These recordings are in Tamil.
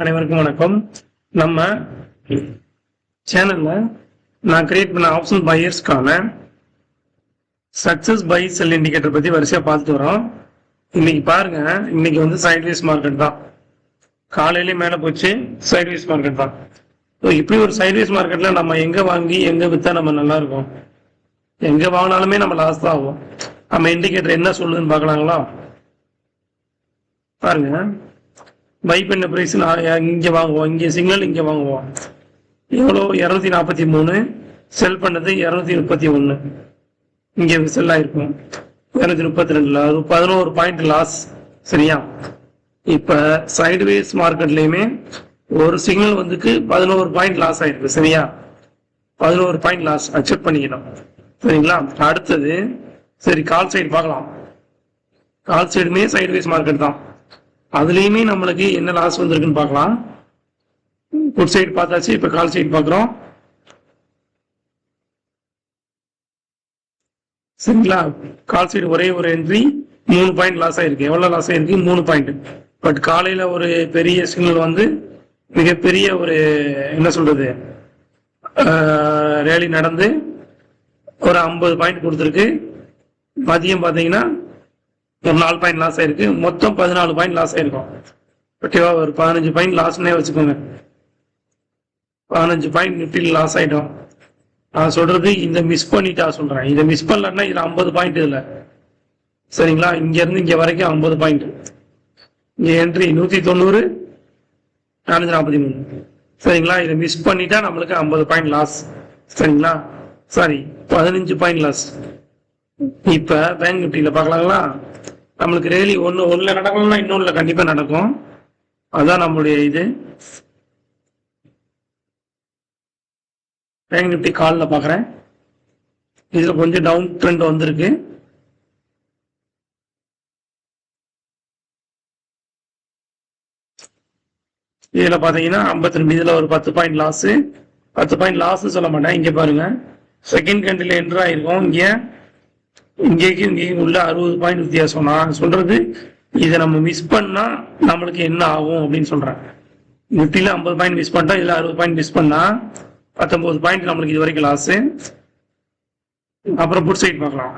அனைவருக்கும் வணக்கம். நம்ம சேனல்ல நான் கிரியேட் பண்ண ஆப்ஷன் பையர்ஸ்க்கான சக்சஸ் பை செல் இண்டிகேட்டர் பத்தி வரிசையா பார்த்துட்டு வரோம். இன்னைக்கு பாருங்க, இன்னைக்கு வந்து சைட்வேஸ் மார்க்கெட் தான். காலையிலேயே மேல போச்சு, சைட்வேஸ் மார்க்கெட் தான். இப்படி ஒரு சைட்வேஸ் மார்க்கெட்ல நம்ம எங்க வாங்கி எங்க வித்தா நம்ம நல்லா இருக்கும்? எங்க வாங்கினாலுமே நம்ம லாஸ் தான் ஆகும். நம்ம இண்டிகேட்டர் என்ன சொல்லுதுன்னு பார்க்கலாங்களா? பாருங்க, பை பண்ண பிரைஸ் இங்க வாங்குவோம், இங்க சிக்னல் இங்க வாங்குவோம். எவ்வளோ? 243. செல் பண்ணது 231. இங்க செல் ஆயிருக்கும் 232. அது 11 பாயிண்ட் லாஸ். சரியா? இப்ப சைட்வேஸ் மார்க்கெட்லயுமே ஒரு சிக்னல் வந்துக்கு 11 பாயிண்ட் லாஸ் ஆயிருக்கு. சரியா? 11 பாயிண்ட் லாஸ் அக்செப்ட் பண்ணிக்கணும். சரிங்களா? அடுத்தது சரி, கால் சைடு பார்க்கலாம். கால் சைடுமே சைட்வேஸ் மார்க்கெட் தான். அதுலயுமே நம்மளுக்கு என்ன லாஸ் வந்திருக்குன்னு பார்க்கலாம். குட் சைடு பார்த்தாச்சு, இப்ப கால் சைடு பார்க்குறோம். சரிங்களா? கால் சைடு ஒரே ஒரு என்ட்ரி 3 பாயிண்ட் லாஸ் ஆயிருக்கு. எவ்வளவு லாஸ் ஆயிருக்கு? 3 பாயிண்ட். பட் காலையில ஒரு பெரிய சிக்னல் வந்து மிகப்பெரிய ஒரு என்ன சொல்றது ரேலி நடந்து ஒரு 50 பாயிண்ட் கொடுத்துருக்கு. மதியம் பாத்தீங்கன்னா ஒரு 4 பாயிண்ட் லாஸ் ஆயிருக்கு. மொத்தம் 14 பாயிண்ட் லாஸ் ஆயிருக்கும். ஓகேவா? ஒரு 15 பாயிண்ட் லாஸ்னே வச்சுக்கோங்க. 15 பாயிண்ட் நிஃப்டியில் லாஸ் ஆயிட்டோம். நான் சொல்றது இந்த மிஸ் பண்ணிட்டா சொல்றேன். இதை மிஸ் பண்ணலன்னா இதுல 50 பாயிண்ட் இதுல. சரிங்களா? இங்க இருந்து இங்க வரைக்கும் 50 பாயிண்ட். இங்க என்ட்ரி 190, 443. சரிங்களா? இதை மிஸ் பண்ணிட்டா நம்மளுக்கு 50 பாயிண்ட் லாஸ். சரிங்களா? Sorry, 15 point loss. இப்ப பேங்க் நிஃப்டியில பாக்கலாங்களா? நம்மளுக்கு ரேலி ஒண்ணுல நடக்கணும்னா இன்னொன்னுல கண்டிப்பா நடக்கும். அதான் நம்மளுடைய இது. பேங்க் நிஃப்டி கால்ல பாக்குறேன். இதுல கொஞ்சம் டவுன் ட்ரெண்ட் வந்திருக்கு. இதுல பாத்தீங்கன்னா 52. இதுல ஒரு 10 பாயிண்ட் லாஸ். 10 பாயிண்ட் லாஸ் சொல்ல மாட்டேன். இங்க பாருங்க, செகண்ட் கண்ட்ரில என்ட்ரு ஆயிருக்கும். இங்கேயும் உள்ள 60 பாயிண்ட் வித்தியாசம். நான் சொல்றது இதை நம்ம மிஸ் பண்ணா நம்மளுக்கு என்ன ஆகும் அப்படின்னு சொல்றேன். நிஃப்டில 50 பாயிண்ட் மிஸ் பண்ணிட்டா, இதுல 60 பாயிண்ட் மிஸ் பண்ணா 19 பாயிண்ட் நம்மளுக்கு இது வரைக்கும் லாஸ். அப்புறம் புட் சைட் பார்க்கலாம்.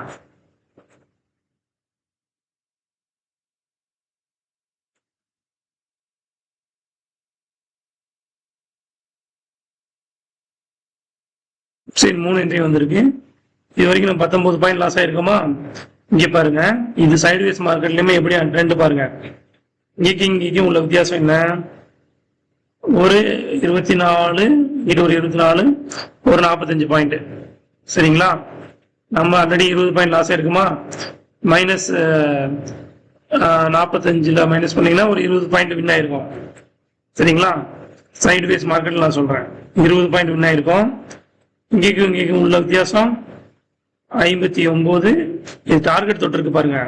சரி, 3 என்ட்ரி வந்திருக்கு. இது வரைக்கும் நம்ம 19 பாயிண்ட் லாஸ் ஆயிருக்கோமா? இங்க பாருங்க, இது சைட்வேஸ் மார்க்கெட்லயுமே எப்படி ட்ரெண்ட் பாருங்க. இங்கேயும் உள்ள வித்தியாசம் என்ன? ஒரு 24, இது ஒரு 24, ஒரு 45 பாயிண்ட். சரிங்களா? நம்ம ஆல்ரெடி 20 பாயிண்ட் லாஸ் ஆயிருக்குமா? மைனஸ் 45ல மைனஸ் பண்ணீங்கன்னா ஒரு 20 பாயிண்ட் வின் ஆயிருக்கும். சரிங்களா? சைட்வேஸ் மார்க்கெட்ல நான் சொல்றேன் 20 பாயிண்ட் வின் ஆயிருக்கும். இங்கேயும் உள்ள வித்தியாசம் 59. இது டார்கெட் தொட்டிருக்கு பாருங்க.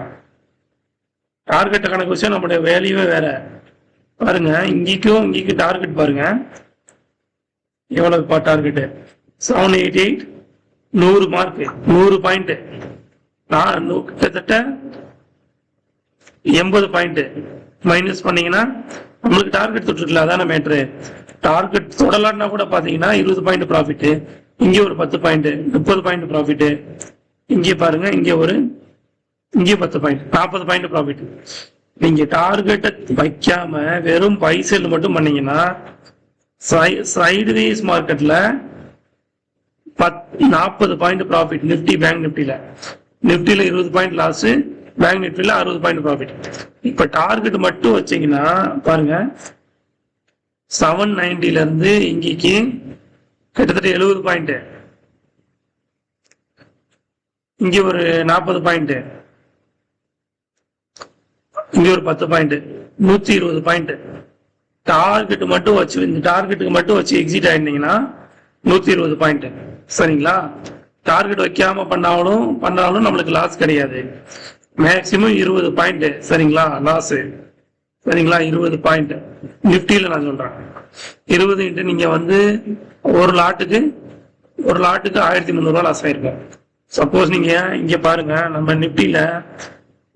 டார்கெட் கணக்கு வச்சா நம்மளுடைய வேல்யூவே வேற. பாருங்க, இங்கேயும் டார்கெட் பாருங்க. எவ்வளவு டார்கெட்? 788, 100 mark, 100 point. கிட்டத்தட்ட 80 பாயிண்ட் மைனஸ் பண்ணீங்கன்னா நம்மளுக்கு டார்கெட் தொட்டிருக்கல. அதான மேட்ரு. டார்கெட் தொடலான்னா கூட பாத்தீங்கன்னா 20 பாயிண்ட் ப்ராஃபிட். இங்கே ஒரு 10 பாயிண்ட், 30 பாயிண்ட் ப்ராஃபிட். இங்கே பாருங்க, இங்கே 10 பாயிண்ட், 40 பாயிண்ட் ப்ராஃபிட். நீங்க டார்கெட்டை வைக்காம வெறும் பை செல் மட்டும் பண்ணீங்கன்னா சைடுவேஸ் மார்க்கெட்ல 40 பாயிண்ட் ப்ராஃபிட். நிப்டி பேங்க் நிப்டில 20 பாயிண்ட் லாஸ், பேங்க் நிப்டில 60 பாயிண்ட் ப்ராஃபிட். இப்ப டார்கெட் மட்டும் வச்சீங்கன்னா பாருங்க, 790ல இருந்து இங்கேக்கு கிட்டத்தட்ட 70 பாயிண்ட். இங்க ஒரு 40 பாயிண்ட், இங்க ஒரு 10 பாயிண்ட், 120 பாயிண்ட். டார்கெட் மட்டும் வச்சு, இந்த டார்கெட்டுக்கு மட்டும் வச்சு எக்ஸிட் ஆயிருந்தீங்கன்னா 120 பாயிண்ட். சரிங்களா? டார்கெட் வைக்காம பண்ணாலும் நம்மளுக்கு லாஸ் கிடையாது. Maximum 20 point. சரிங்களா? லாஸ். சரிங்களா? 20 பாயிண்ட் நிப்டியில நான் சொல்றேன். 20 நீங்க வந்து ஒரு லாட்டுக்கு 1300 ரூபாய் லாஸ் ஆயிருக்கும். சப்போஸ் நீங்க இங்க பாருங்க, நம்ம நிப்டில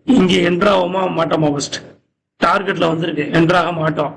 இங்க என்ட்ராகமா மாட்டோமா? ஃபர்ஸ்ட் டார்கெட்ல வந்திருக்கு, என்ட்ராக மாட்டோம்.